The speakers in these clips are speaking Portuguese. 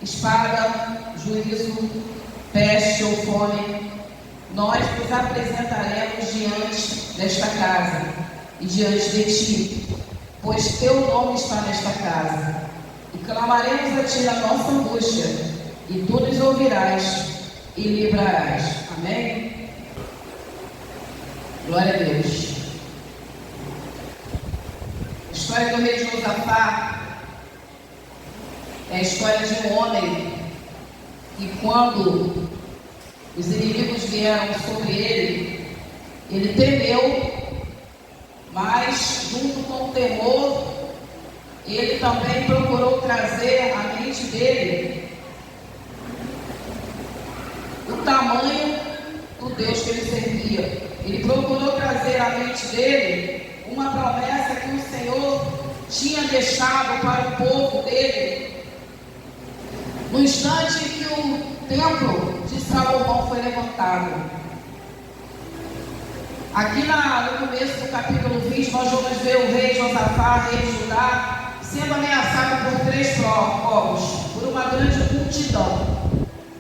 espada, juízo, peste ou fome, nós nos apresentaremos diante desta casa e diante de ti, pois teu nome está nesta casa, e clamaremos a ti a nossa angústia, e tu nos ouvirás e livrarás. Amém? Glória a Deus. A história do rei Josafá é a história de um homem que, quando os inimigos vieram sobre ele, ele temeu, mas junto com o temor, ele também procurou trazer à mente dele o tamanho do Deus que ele servia. Ele procurou trazer à mente dele uma promessa que o Senhor tinha deixado para o povo dele no instante que o templo de Salomão foi levantado. Aqui no começo do capítulo 20, nós vamos ver o rei Josafá, rei de Judá, sendo ameaçado por 3 povos, por uma grande multidão.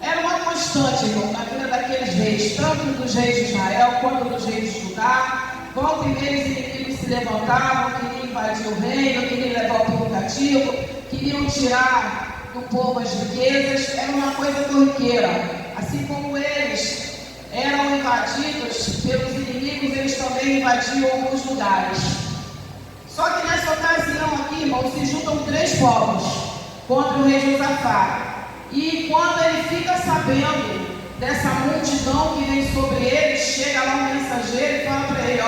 Era uma constante, irmão, na vida daqueles reis, tanto dos reis de Israel quanto dos reis de Judá. Volta e meia os inimigos se levantavam, queriam invadir o reino, queriam levar o povo cativo, queriam tirar do povo as riquezas. Era uma coisa corriqueira. Assim como eles eram invadidos pelos inimigos, eles também invadiam alguns lugares. Só que nessa ocasião aqui, irmão, se juntam 3 povos contra o rei Josafá. E quando ele fica sabendo dessa multidão que vem sobre ele, chega lá um mensageiro e fala para ele,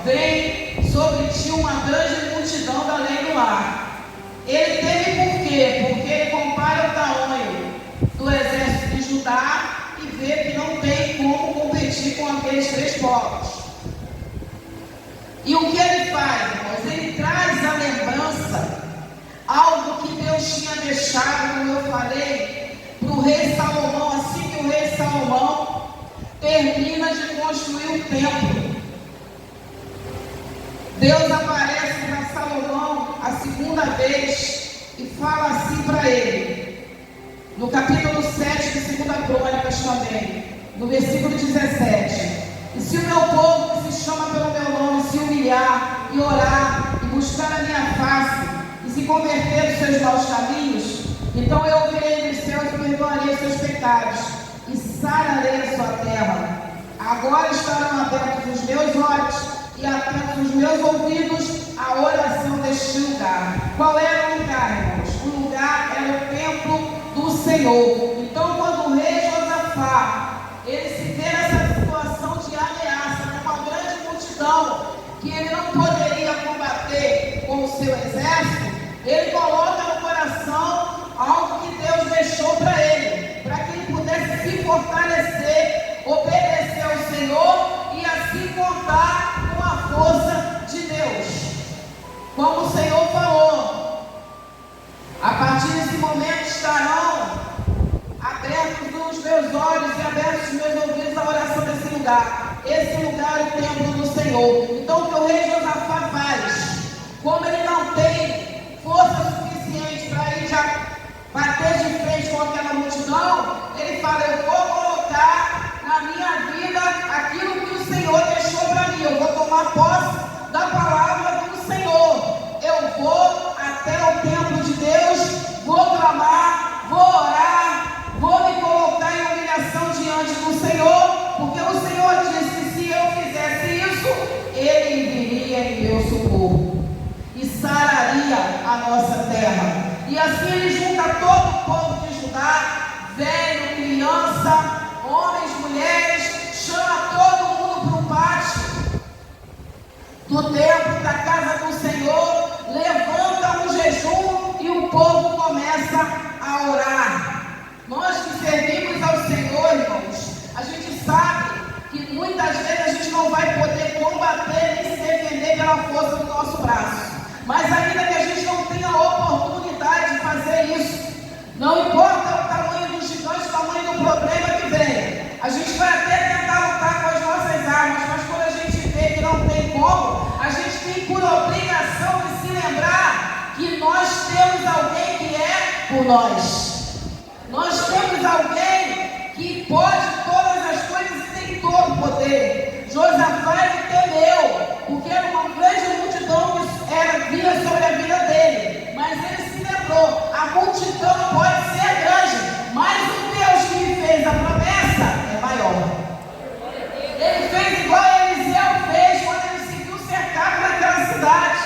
vem sobre ti uma grande multidão da lei do mar. Ele teme por quê? Porque ele compara o tamanho do exército de Judá e vê que não tem como competir com aqueles 3 povos. E o que ele faz, irmãos? Ele traz a lembrança, algo que Deus tinha deixado, como eu falei, para o rei Salomão, assim que o rei Salomão termina de construir o templo. Deus aparece para Salomão a segunda vez e fala assim para ele, no capítulo 7 de 2 Crônicas também, no versículo 17: e se o meu povo que se chama pelo meu nome se humilhar e orar e buscar a minha face e se converter dos seus maus caminhos, então eu ouvirei dos céus e perdoarei os seus pecados e sararei a sua terra. Agora estarão abertos os meus olhos e atentos os meus ouvidos à oração deste lugar. Qual era o lugar, irmãos? O lugar era o templo do Senhor. Então, quando o rei Josafá, ele se vê nessa situação de ameaça, com uma grande multidão, que ele não poderia combater com o seu exército, ele coloca no coração algo que Deus deixou para ele, para que ele pudesse se fortalecer, obedecer ao Senhor e assim contar com a força de Deus. Como o Senhor falou, a partir desse momento estarão abertos os meus olhos e abertos os meus ouvidos à oração desse lugar. Esse lugar é o templo do Senhor. Então o que o rei Josafá faz? Como ele não tem força suficiente para ir já bater de frente com aquela multidão, ele fala, eu vou colocar na minha vida aquilo que o Senhor deixou para mim. Eu vou tomar posse da palavra do Senhor. Eu vou até o templo de Deus, vou clamar, vou orar, vou me colocar em humilhação diante do Senhor, porque o Senhor disse que se eu fizesse isso, Ele viria em meu socorro e sararia a nossa terra. E assim ele junta todo o povo de Judá, velho, criança, homens, mulheres, chama todo mundo para o pátio do templo, da casa do Senhor, levanta um jejum e o povo começa a orar. Nós que servimos ao Senhor, irmãos, a gente sabe que muitas vezes a gente não vai poder combater nem se defender pela força do nosso braço. Mas ainda que a gente não tenha a oportunidade de fazer isso, não importa o tamanho do gigante, o tamanho do problema que vem, a gente vai até tentar lutar com as nossas armas, mas quando a gente vê que não tem como, a gente tem por obrigação de se lembrar que nós temos alguém que é por nós. poder. Josafá ele temeu, porque era uma grande multidão que vinha sobre a vida dele. Mas ele se lembrou: a multidão pode ser grande, mas o Deus que me fez a promessa é maior. Ele fez igual Eliseu fez quando ele se viu cercado naquela cidade.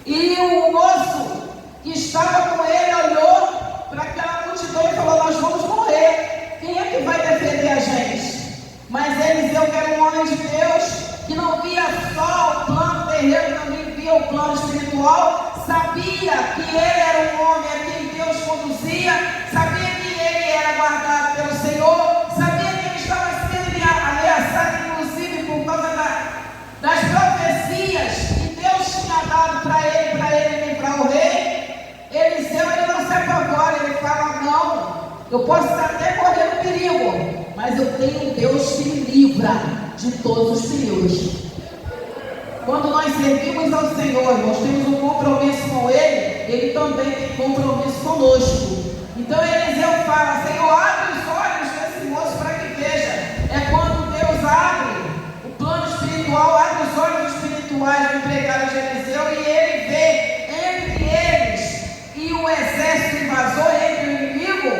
E o moço que estava com ele olhou para aquela multidão e falou: nós vamos morrer. Quem é que vai defender a gente? Mas Eliseu, que era um homem de Deus, que não via só o plano terreno, também via o plano espiritual, sabia que ele era um homem a quem Deus conduzia, sabia que ele era guardado pelo Senhor, sabia que ele estava sendo ameaçado, inclusive por causa das profecias que Deus tinha dado para ele livrar o rei. Eliseu, ele não se apavora, ele fala: não, eu posso até correr no perigo, mas eu tenho um Deus que me livra de todos os perigos. Quando nós servimos ao Senhor, nós temos um compromisso com Ele, Ele também tem compromisso conosco. Então Eliseu fala: Senhor, abre os olhos desse moço para que veja. É quando Deus abre o plano espiritual, abre os olhos espirituais do empregado de Eliseu, e ele vê entre eles e o exército invasor, entre o inimigo,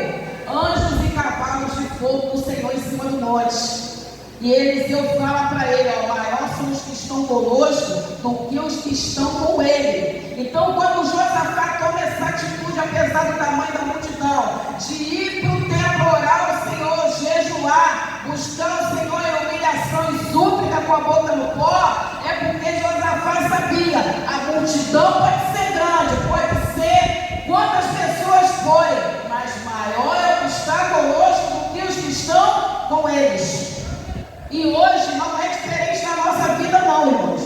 anjos e cavalos de fogo do Senhor em cima do monte. E Eliseu fala para ele: maior são os que estão conosco do que os que estão com ele. Então, quando Josafá toma essa atitude, apesar do tamanho da multidão, de ir para o templo orar ao Senhor, jejuar, buscar o Senhor em humilhação e súplica com a boca no pó, é porque Josafá sabia: a multidão pode ser grande, pode ser quantas pessoas forem, mas maior é o que está conosco do que os que estão com eles. E hoje não é diferente na nossa vida, não, irmãos.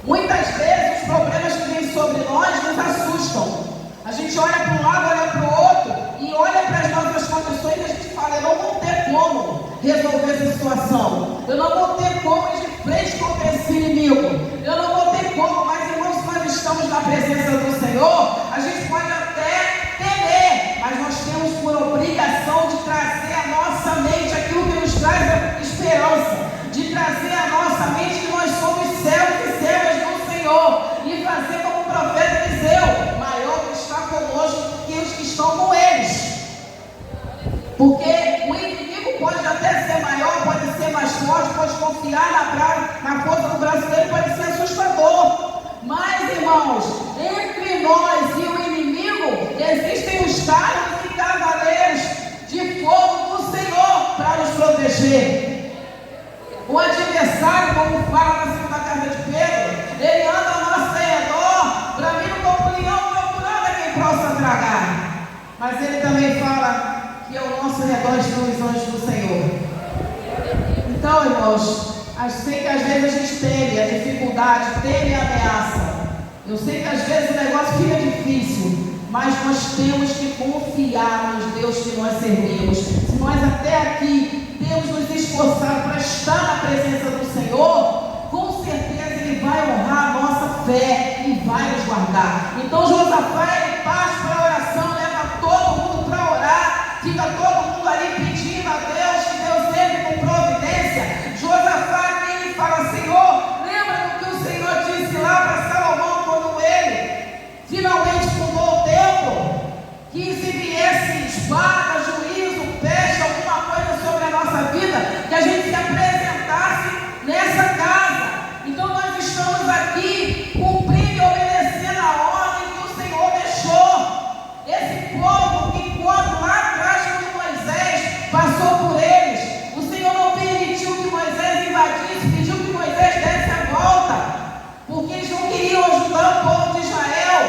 Muitas vezes os problemas que vêm sobre nós nos assustam. A gente olha para um lado, olha para o outro e olha para as nossas condições e a gente fala: eu não vou ter como resolver essa situação, eu não vou ter como ir de frente contra esse inimigo, eu não vou ter como. Mas, irmãos, se nós estamos na presença do Senhor, a gente pode até temer, mas nós temos por obrigação de trazer à nossa mente aquilo que nos traz a esperança, de trazer à nossa mente que nós somos servos e servas do Senhor, e fazer como o profeta Eliseu: maior que está conosco do que os que estão com eles. Porque o inimigo pode até ser maior, pode ser mais forte, pode confiar na força do braço dele, pode ser assustador. Mas, irmãos, entre nós e o inimigo existem os carros e cavaleiros de fogo do Senhor para nos proteger. O adversário, como fala na segunda carta de Pedro, ele anda ao nosso redor, para mim não compreendeu, procurando a quem possa tragar. Mas ele também fala que ao nosso redor estão os anjos do Senhor. Então, irmãos, eu sei que às vezes a gente teme a dificuldade, teme a ameaça. Eu sei que às vezes o negócio fica difícil, mas nós temos que confiar nos Deus que nós servimos. Se nós até aqui temos nos esforçado para estar na presença do Senhor, com certeza Ele vai honrar a nossa fé e vai nos guardar. Então Josafá, ele parte para a oração, leva todo mundo para orar, fica todo mundo ali pedindo a Deus, que Deus entre com providência. Josafá, ele fala: Senhor, lembra do que o Senhor disse lá para Salomão quando ele finalmente fundou o templo, que se viesse espada, juízo, peste, alguma coisa sobre a nossa vida, que a gente se apresentasse nessa casa. Então nós estamos aqui cumprindo e obedecendo a ordem que o Senhor deixou. Esse povo que, quando lá atrás, quando Moisés passou por eles, o Senhor não permitiu que Moisés invadisse, pediu que Moisés desse a volta, porque eles não queriam ajudar o povo de Israel.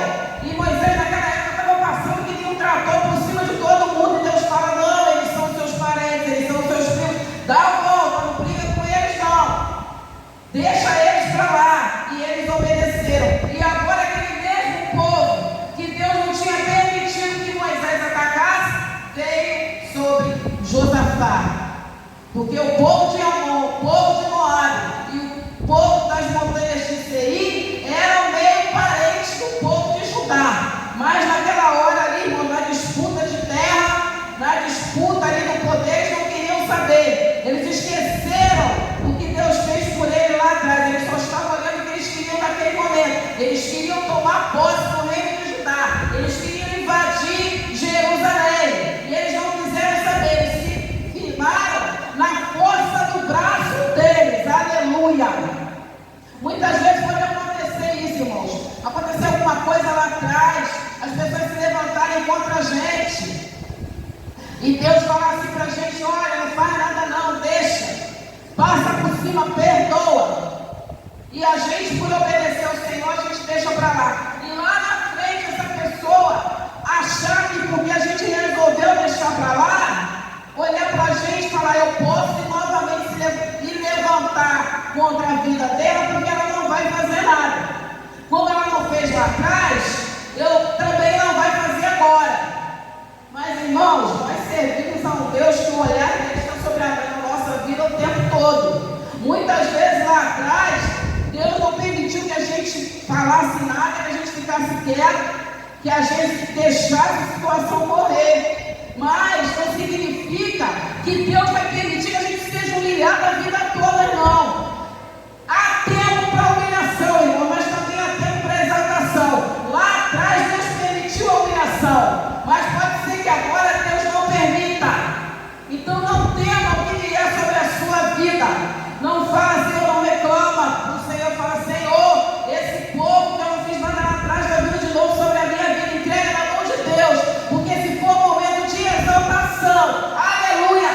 E Moisés naquela época estava passando, queria um trator por cima de todo mundo, e Deus fala: não, eles são seus parentes, eles são seus filhos, dá a volta, não briga com eles não, deixa eles para lá. E eles obedeceram. E agora aquele mesmo povo que Deus não tinha permitido que Moisés atacasse, veio sobre Josafá, porque o povo de Amon, o povo de Moabe e o povo das montanhas de Seir eram meio parentes do povo de Judá. Mas naquela hora ali, irmão, na disputa de terra, na disputa ali do poder, eles não queriam saber. tomar posse no reino de Judá. Eles queriam invadir Jerusalém. E eles não quiseram saber. Eles se firmaram na força do braço deles. Aleluia. Muitas vezes pode acontecer isso, irmãos. Acontecer alguma coisa lá atrás, as pessoas se levantarem contra a gente. E Deus fala assim pra gente: olha, não faz nada não, deixa. Passa por cima, perdoa. E a gente, por obedecer ao Senhor, a gente deixa para lá. E lá na frente, essa pessoa achar que porque a gente resolveu deixar para lá, olhar para a gente e falar: eu posso novamente me levantar contra a vida dela, porque ela não vai fazer nada. Como ela não fez lá atrás, eu também não vai fazer agora. Mas, irmãos, nós servimos a um Deus que o olhar dele está sobre a nossa vida o tempo todo. Muitas vezes lá atrás, Deus não permitiu que a gente falasse nada, que a gente ficasse quieto, que a gente deixasse a situação morrer. Mas não significa que Deus vai permitir que a gente seja humilhado a vida toda, não. Há tempo para humilhação, irmão, mas também há tempo para exaltação. Lá atrás Deus permitiu a humilhação, mas pode ser que agora Deus não permita. Então não tema o que vier sobre a sua vida. Não fala, Senhor, não reclama. O Senhor fala: Senhor, esse povo que eu não fiz nada lá atrás vai vir de novo sobre a minha vida. Entrega na mão de Deus, porque se for momento de exaltação, aleluia,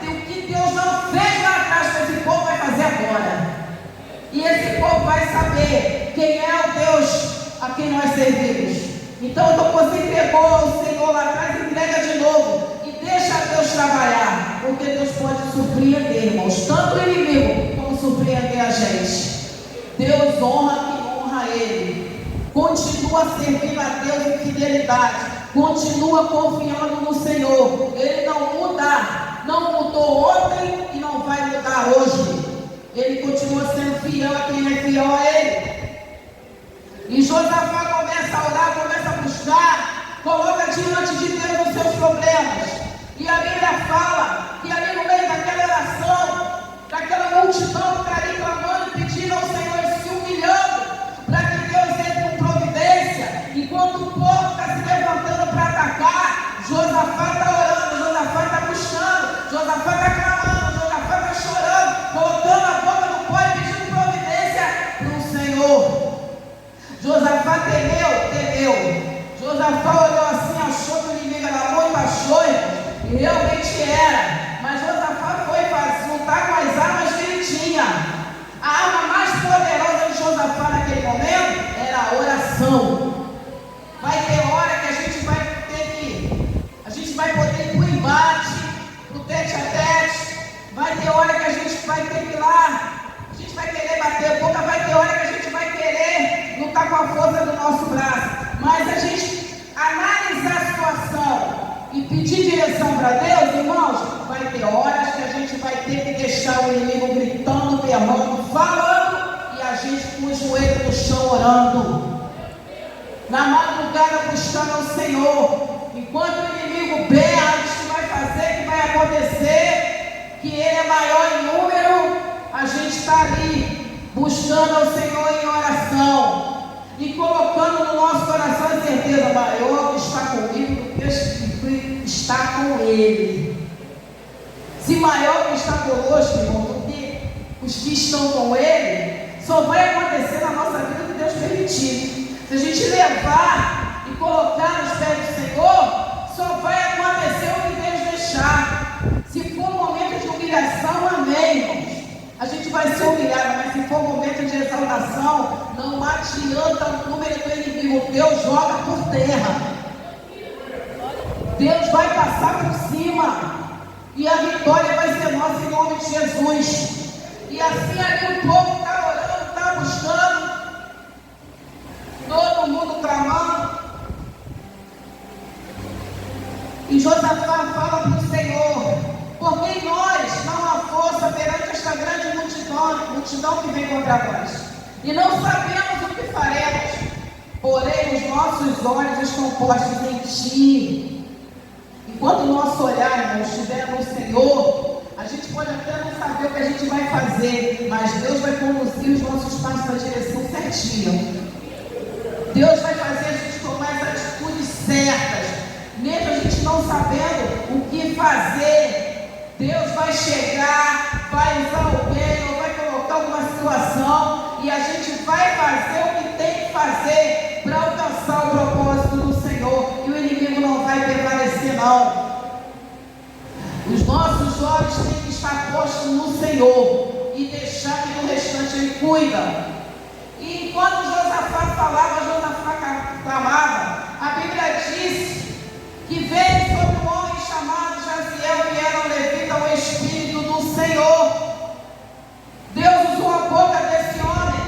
o que Deus não fez lá atrás com esse povo vai fazer agora. E esse povo vai saber quem é o Deus a quem nós servimos. Então, você entregou ao Senhor lá atrás, entrega de novo e deixa Deus trabalhar, porque Deus pode surpreender, irmãos, tanto o inimigo como surpreender a gente. Deus honra quem honra Ele. Continua servindo a Deus em fidelidade, continua confiando no Senhor. Ele não muda, não mudou ontem e não vai mudar hoje. Ele continua sendo fiel a quem é fiel a Ele. E Josafá começa a orar, começa a buscar, coloca diante de Deus os seus problemas. E a Bíblia fala que ali no meio daquela oração, daquela multidão que está ali clamando, pedindo ao Senhor e se humilhando, para que Deus entre com providência, enquanto o povo está se levantando para atacar, Josafá está orando, Josafá está buscando, Josafá está clamando, Josafá está chorando, colocando a boca no pó e pedindo providência para o Senhor. Josafá temeu. Josafá olhou assim, achou que o inimigo era muito, achou, e realmente era. Mas Josafá foi lutar com as armas que ele tinha. A arma mais poderosa de Josafá naquele momento era a oração. Vai ter hora que a gente vai poder ir para o embate, para o tete a tete. Vai ter hora que a gente vai ter que ir lá. A gente vai querer bater boca, vai ter hora que a gente vai querer lutar com a força do nosso braço. Mas a gente analisar a situação e pedir direção para Deus, irmãos, vai ter horas que a gente vai ter que deixar o inimigo gritando, berrando, falando, e a gente com o joelho no chão orando. Na madrugada buscando ao Senhor. Enquanto o inimigo berra, o que vai fazer, o que vai acontecer, que ele é maior em número, a gente está ali buscando ao Senhor em oração e colocando no nosso coração a certeza: maior que está comigo do que está com Ele. Se maior que está conosco, irmão, do que os que estão com Ele, só vai acontecer na nossa vida o que Deus permitir. Se a gente levar e colocar nos pés do Senhor, só vai acontecer o que Deus deixar. Se for um momento de humilhação, amém, irmãos. A gente vai ser humilhado, mas se for um momento de exaltação, não adianta o número do inimigo. Deus joga por terra. Deus vai passar por cima. E a vitória vai ser nossa em nome de Jesus. E assim ali o povo está orando, está buscando. Todo mundo clamando. E Josafá fala para o Senhor: porque nós não há força perante esta grande multidão que vem contra nós, e não sabemos o que faremos, porém os nossos olhos estão postos em Ti. Enquanto o nosso olhar, irmãos, estiver no Senhor, a gente pode até não saber o que a gente vai fazer, mas Deus vai conduzir os nossos passos na direção certinha. Deus vai fazer a gente tomar as atitudes certas, mesmo a gente não sabendo o que fazer. Deus vai chegar, vai usar alguém ou vai colocar alguma situação e a gente vai fazer o que tem que fazer para alcançar o propósito do Senhor, e o inimigo não vai prevalecer não. Os nossos olhos têm que estar postos no Senhor e deixar que no restante Ele cuida. E enquanto Josafá falava, Josafá clamava, a Bíblia diz que veio sobre um homem chamado Jaziel, que era um levita, o Espírito do Senhor. Deus usou a boca desse homem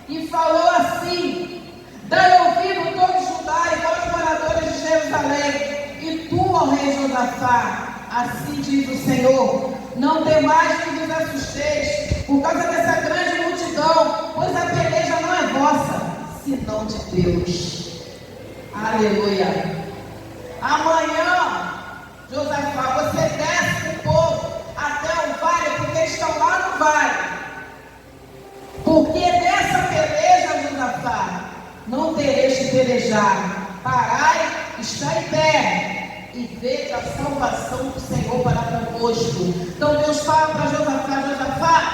e falou assim: dai ouvido todo Judá e vós moradores de Jerusalém, e tu, ó rei Josafá, assim diz o Senhor, não temais que vos assusteis por causa dessa grande multidão, pois a peleja não é vossa, senão de Deus. Aleluia. Amanhã, Josafá, você desce com o povo até o vale, porque eles estão lá no vale. Porque dessa peleja, Josafá, não tereis que pelejar. Parai, está em pé e veja a salvação do Senhor para convosco. Então Deus fala para Josafá: Josafá,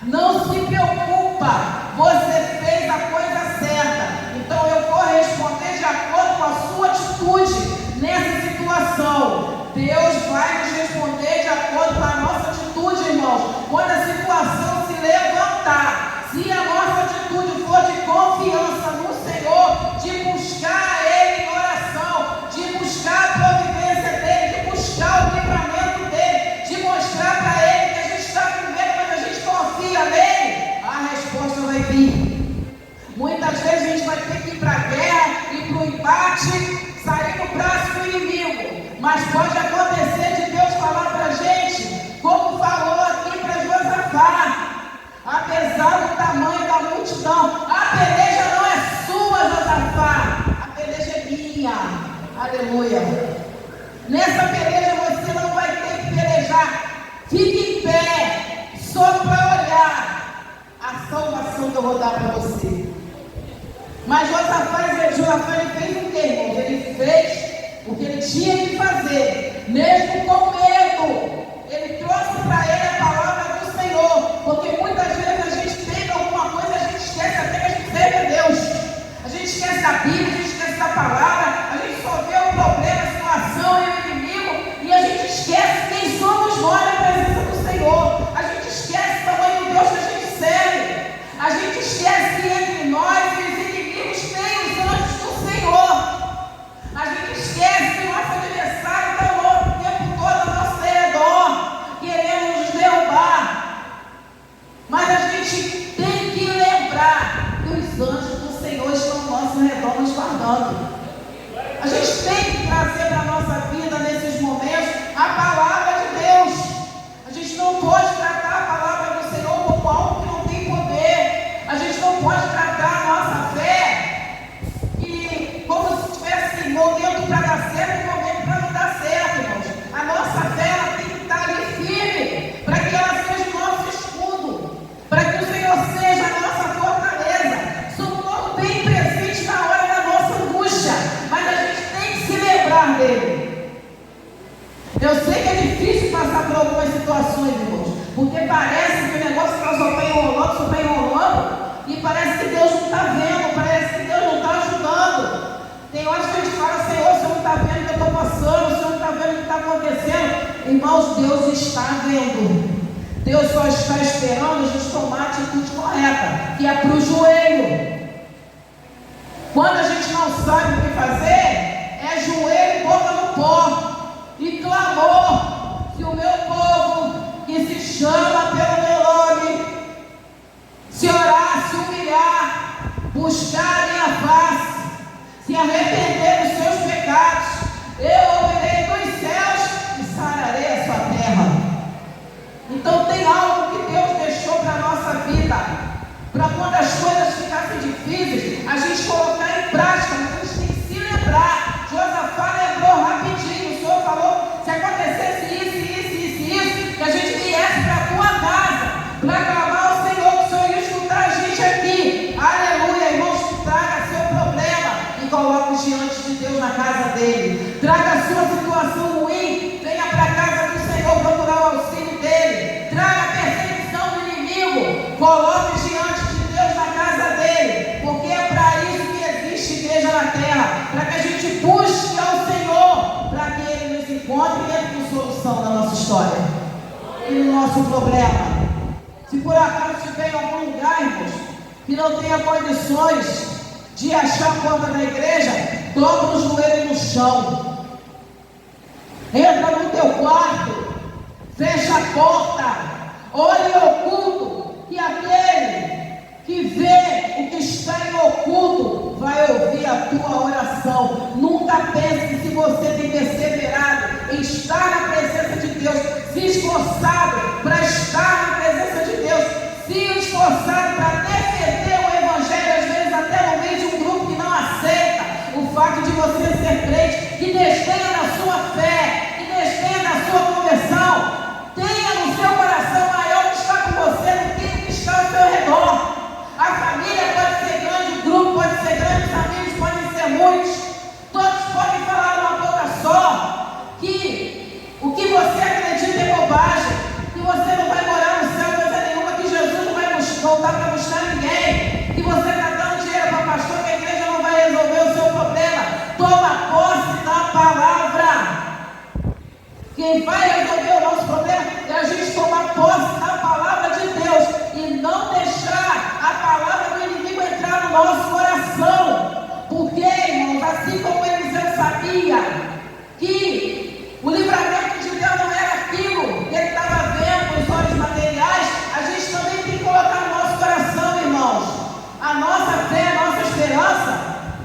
não se preocupa, você fez a coisa certa. Então eu vou responder de acordo com a sua atitude nessa situação. Deus vai nos responder de acordo com a nossa atitude, irmãos. Quando a situação se levantar, se a nossa atitude for de confiança no Senhor, de buscar Ele em oração, de buscar a providência dEle, de buscar o livramento dEle, de mostrar para Ele que a gente está com medo, mas a gente confia nele, a resposta vai vir. Muitas vezes a gente vai ter que ir para a guerra e para o embate, sair no braço do inimigo, mas pode acontecer de Deus falar para a gente, como falou aqui para Josafá: apesar do tamanho da multidão, a peleja não é sua, Josafá, a peleja é minha. Aleluia. Nessa peleja você não vai ter que pelejar. Fique em pé, só para olhar a salvação que eu vou dar para você. Mas Josafá ele fez o que, irmãos? Ele fez o que ele tinha que fazer, mesmo com medo. Ele trouxe para ele a palavra do Senhor, porque muitas vezes a gente pega alguma coisa, a gente esquece até que a gente serve a Deus. A gente esquece da Bíblia, a gente esquece da palavra, a gente só vê o problema, a situação e o inimigo, e a gente esquece quem somos nós na presença do Senhor. A gente esquece o tamanho do Deus que a gente serve. A gente esquece que entre nós e os inimigos tem os anjos do Senhor. A gente esquece que o nosso adversário está louco o tempo todo ao nosso redor, querendo nos derrubar. Mas a gente tem que lembrar que os anjos do Senhor estão ao nosso redor nos guardando. A gente tem que trazer para a nossa vida nesses momentos a palavra de Deus. A gente não pode tratar a palavra do Senhor como algo que não tem poder. A gente não pode tratar a nossa fé e como se tivesse momento para dar certo e momento para não dar certo, irmãos. A nossa fé ela tem que estar ali firme, para que ela seja o nosso escudo, para que o Senhor seja a nossa fortaleza. Socorro bem presente na hora da nossa angústia, mas a gente tem que se lembrar dele. Eu sei que é difícil passar por algumas situações, irmãos, porque parece que o negócio só está enrolando, e parece que Deus não está vendo, parece que Deus não está ajudando. Tem horas que a gente fala: Senhor, o Senhor não está vendo o que eu estou passando, o Senhor não está vendo o que está acontecendo. Irmãos, Deus está vendo. Deus só está esperando a gente tomar a atitude correta, que é para o joelho. Quando a gente não sabe o que fazer, é joelho e boca no pó e clamor. Se o meu povo, que se chama pelo meu nome, se orar, se humilhar, buscar a minha face, se arrepender dos seus pecados, eu ouvirei dos céus e sararei a sua terra. Então tem algo que Deus deixou para a nossa vida, para quando as coisas ficassem difíceis, a gente colocar em prática. A gente tem que se lembrar. Josafá lembrou rapidinho. O Senhor falou: se acontecesse isso, que a gente viesse para a tua casa, para clamar ao Senhor, que o Senhor ia escutar a gente aqui. Aleluia, irmãos, traga seu problema. coloque diante de Deus na casa dele. Traga a sua situação ruim, venha para a casa do Senhor procurar o auxílio dele. Traga a perseguição do inimigo, coloque diante de Deus na casa dele, porque é para isso que existe igreja na terra, para que a gente busque ao Senhor, para que ele nos encontre e entre com solução da nossa história e no nosso problema. Se por acaso estiver em algum lugar, irmãos, que não tenha condições de achar a porta da igreja, dobra o joelho no chão. Entra no teu quarto, fecha a porta, olhe oculto, e aquele que vê o que está em oculto vai ouvir a tua oração. Nunca pense que se você tem perseverado em estar na presença de Deus, se esforçado para estar na presença de Deus, se esforçado para defender o Evangelho, às vezes até no meio de um grupo que não aceita o fato de você ser crente, que desdenha da sua fé, que desdenha da sua conversão, tenha no seu coração maior que está com você do que o que está ao seu redor. A família pode ser grande, o grupo pode ser grande, os amigos podem ser muitos, todos podem falar numa boca só que o que você acredita é bobagem, que você não vai morar no céu coisa nenhuma, que Jesus não vai voltar para buscar ninguém, que você está dando dinheiro para pastor, que a igreja não vai resolver o seu problema. Toma posse da palavra. Quem vai resolver o nosso problema é a gente tomar posse da palavra de Deus e não deixar a palavra do inimigo entrar no nosso coração. Porque, irmãos, assim como Eliseu sabia que o livramento de Deus não era aquilo que ele estava vendo com os olhos materiais, a gente também tem que colocar no nosso coração, irmãos, a nossa fé, a nossa esperança.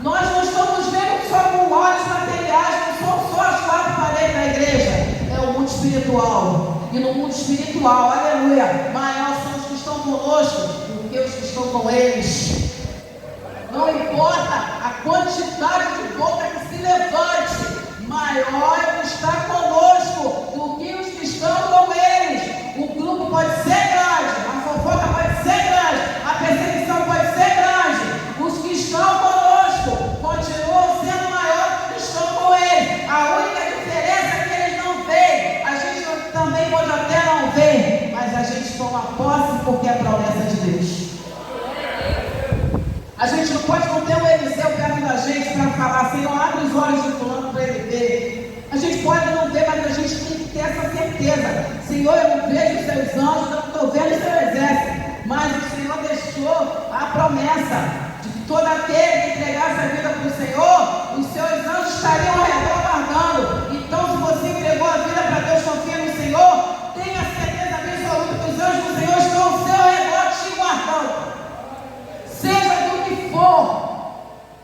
Nós não estamos vendo só com olhos materiais, não são só as quatro paredes da igreja, é o mundo espiritual. E no mundo espiritual, aleluia, maior são os que estão conosco do que os que estão com eles. Não importa a quantidade de boca que se levante, maior é o que está conosco do que os que estão com eles. O grupo pode ser grande, a fofoca pode ser grande, a perseguição pode ser grande. Os que estão conosco continuam sendo maiores do que estão com eles. A única diferença é que eles não veem. A gente também pode até não ver, mas a gente toma posse porque é promessa de Deus. A gente não pode não ter um Eliseu perto da gente para falar, Senhor, abre os olhos de fulano para ele ver. A gente pode não ver, mas a gente tem que ter essa certeza. Senhor, eu não vejo os seus anjos, eu não estou vendo o seu exército, mas o Senhor deixou a promessa de que todo aquele que entregasse a vida para o Senhor, os seus anjos estariam ao redor guardando. Então, se você entregou a vida para Deus, confia no Senhor, tenha certeza absoluta que os anjos do Senhor estão ao seu redor te guardando. Seja do que for,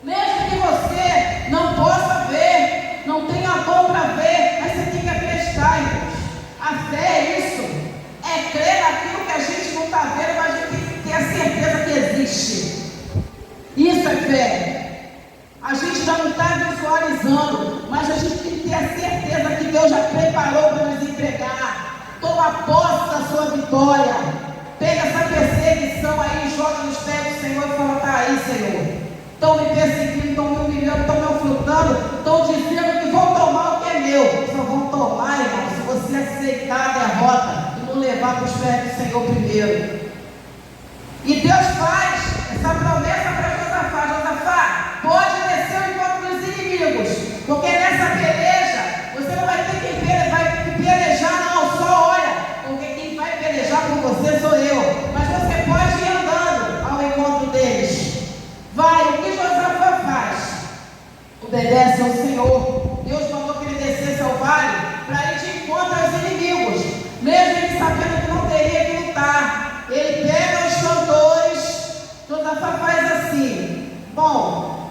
mesmo que você não possa ver, não tenha dom para ver, mas você tem que acreditar, irmãos. A fé é isso, é crer naquilo que a gente não está vendo, mas a gente tem que ter a certeza que existe. Isso é fé. A gente já não está visualizando, mas a gente tem que ter a certeza que Deus já preparou para nos entregar. Toma posse da sua vitória. Pega essa perseguição aí, joga nos pés do Senhor e fala, tá aí, Senhor. Estão me perseguindo, estão me humilhando, estão me afrontando, estão dizendo que vão tomar o que é meu. Só vão tomar, irmão, se você aceitar a derrota e não levar para os pés do Senhor primeiro. E Deus faz essa promessa para Josafá. Josafá, pode descer ao encontro dos inimigos, porque nessa peleja, você não vai ter que pelejar, não, só olha, porque quem vai pelejar por você sou eu. Mas você pode ir andando ao encontro deles. Vai, o que Josafá faz? Obedece ao Senhor. Deus mandou que ele descesse ao vale para ir de encontro aos inimigos, mesmo ele sabendo que não teria que lutar. Ele pega os cantores. Josafá faz assim: bom,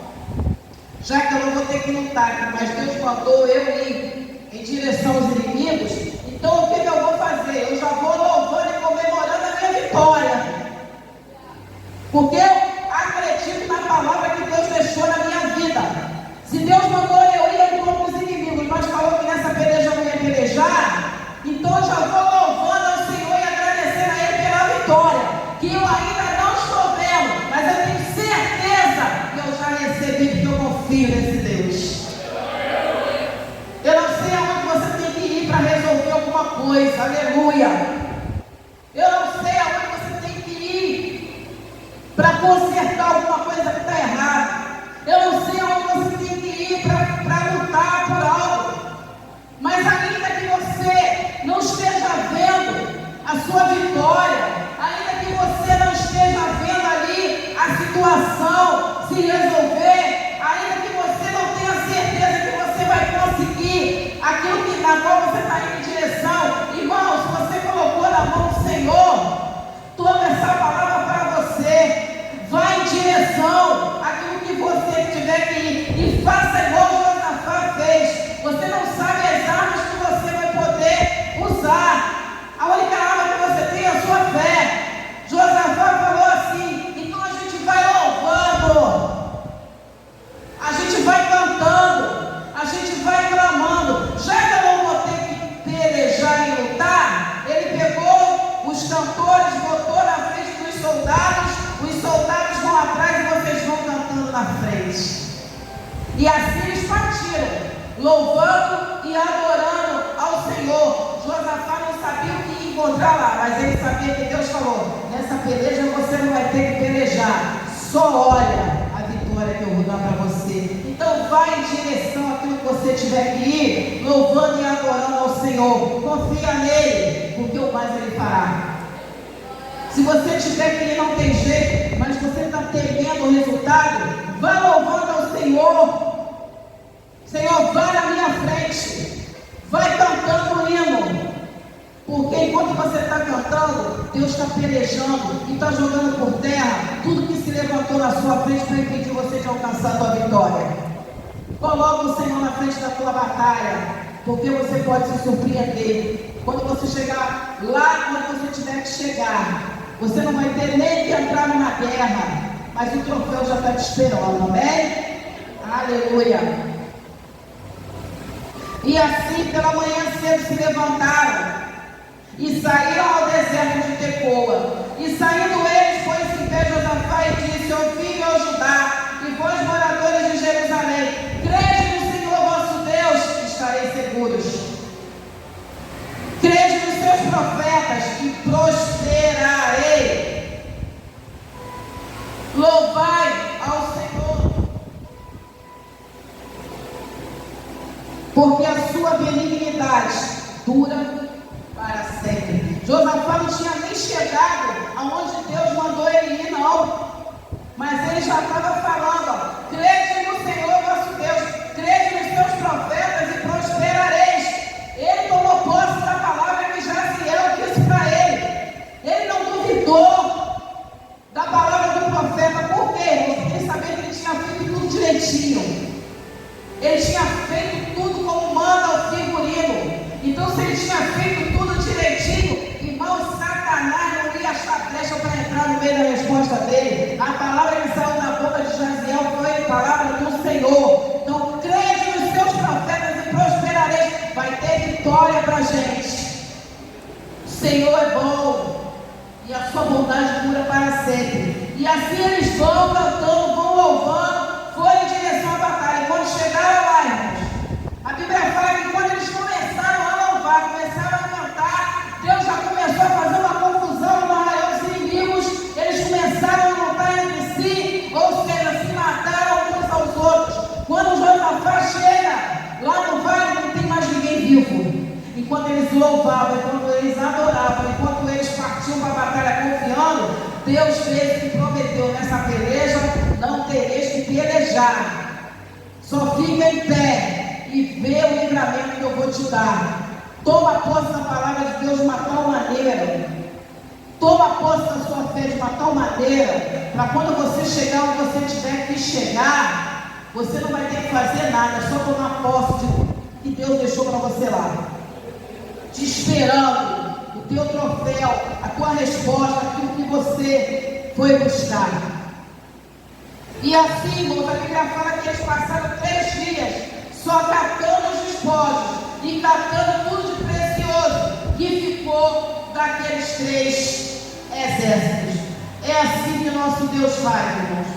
já que eu não vou ter que lutar, mas Deus mandou eu ir em direção aos inimigos, então o que eu vou fazer? Eu já vou louvando e comemorando a minha vitória, porque eu acredito na palavra que Deus deixou na minha vida. Se Deus mandou eu ir ao encontro dos inimigos, mas falou que nessa peleja eu não ia pelejar, então eu já vou louvando ao Senhor e agradecendo a Ele pela vitória, que eu ainda não estou vendo, mas eu tenho certeza que eu já recebi, porque eu confio. confio nesse Deus. Eu não sei aonde você tem que ir para resolver alguma coisa, aleluia. Eu não sei aonde você tem que ir para consertar alguma coisa que está errada. Eu não sei aonde você tem que ir para lutar por algo. Mas ainda que você não esteja vendo a sua vitória, ainda que você não esteja vendo ali a situação se resolver, ainda que você não tenha certeza que você vai conseguir aquilo na qual você está indo em direção, irmão, se você colocou na mão do Senhor, toma essa palavra para você, vai em direção àquilo que você tiver que ir e faça igual Josafá fez. Você não sabe as armas que você vai poder usar. A única arma que você tem é a sua fé. Josafá falou assim: então a gente vai louvando, a gente vai cantando, a gente vai clamando. Já que eu não vou ter que pelejar e lutar, ele pegou os cantores, botou na frente dos soldados, os soldados vão atrás e vocês vão cantando na frente. E assim eles partiram, louvando e adorando ao Senhor. Josafá não sabia o que ia encontrar lá, mas ele sabia que Deus falou: nessa peleja você não vai ter que pelejar, só olha a vitória que eu vou dar para você. Então vai em direção àquilo que você tiver que ir, louvando e adorando ao Senhor. Confia nele, porque o mais ele fará. Se você tiver que ir, não tem jeito, mas você está temendo o resultado, vá louvando ao Senhor. Senhor, vai na minha frente, vai cantando o hino, porque enquanto você está cantando, Deus está pelejando e está jogando por terra tudo que se levantou na sua frente para impedir você de alcançar a tua vitória. Coloca o Senhor na frente da tua batalha, porque você pode se surpreender. Quando você chegar lá, quando você tiver que chegar, você não vai ter nem que entrar numa guerra, mas o troféu já está te esperando, amém? Aleluia! E assim pela manhã cedo se levantaram e saíram ao deserto de Tecoa. E saindo eles, pôs-se em pé Josafá e disse: ouvi, ó Judá, e vós moradores de Jerusalém, crede no Senhor vosso Deus, estareis seguros. Crede nos seus profetas e prosperarei. Louvai ao Senhor, porque a sua benignidade dura para sempre. Josafá não tinha nem chegado aonde Deus mandou ele ir, não. Mas ele já estava falando: crede no Senhor vosso Deus, crede nos seus profetas e prosperareis. Ele tomou posse da palavra que Jaziel disse para ele. Ele não duvidou da palavra do profeta. Por quê? Porque ele sabia que ele tinha feito tudo direitinho. Ele tinha feito tudo como manda o figurino. Então, se ele tinha feito tudo direitinho, irmão, Satanás não ia achar brecha para entrar no meio da resposta dele. A palavra que saiu da boca de Jaziel foi a palavra do Senhor. Então, crede nos seus profetas e prosperareis. Vai ter vitória para a gente. O Senhor é bom e a sua bondade dura para sempre. E assim eles vão cantando, vão louvando, foram em direção à batalha. E quando chegaram lá, irmãos, a Bíblia fala que quando eles começaram a louvar, começaram a cantar, Deus já começou a fazer uma confusão no arraial dos inimigos. Eles começaram a lutar entre si, ou seja, se mataram uns aos outros. Quando Josafá chega lá no vale, não tem mais ninguém vivo. Enquanto eles louvavam, enquanto eles adoravam, enquanto eles partiam para a batalha confiando, Deus fez o que prometeu: nessa peleja não tereis que pelejar. Só fica em pé e vê o livramento que eu vou te dar. Toma posse da palavra de Deus de uma tal maneira. Toma posse da sua fé de uma tal maneira, para quando você chegar onde você tiver que chegar, você não vai ter que fazer nada, é só tomar posse de que Deus deixou para você lá, te esperando, o teu troféu, a tua resposta, aquilo que você foi buscar. E assim, irmãos, a Bíblia fala que eles passaram 3 dias só catando os despojos e catando tudo de precioso que ficou daqueles 3 exércitos. É assim que nosso Deus faz, irmãos.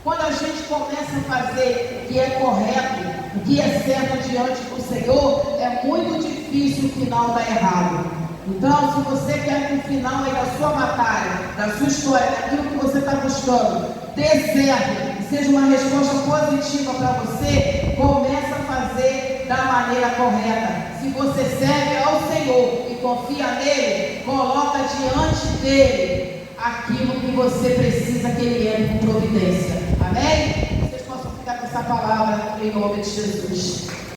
Quando a gente começa a fazer o que é correto, o que é certo diante do Senhor, é muito difícil o final dar errado. Então, se você quer que o final aí da sua batalha, da sua história, daquilo que você está buscando, dê certo e seja uma resposta positiva para você, começa a fazer da maneira correta. Se você serve ao Senhor e confia nele, coloca diante dele aquilo que você precisa que ele entre com providência. Amém? Vocês possam ficar com essa palavra em nome de Jesus.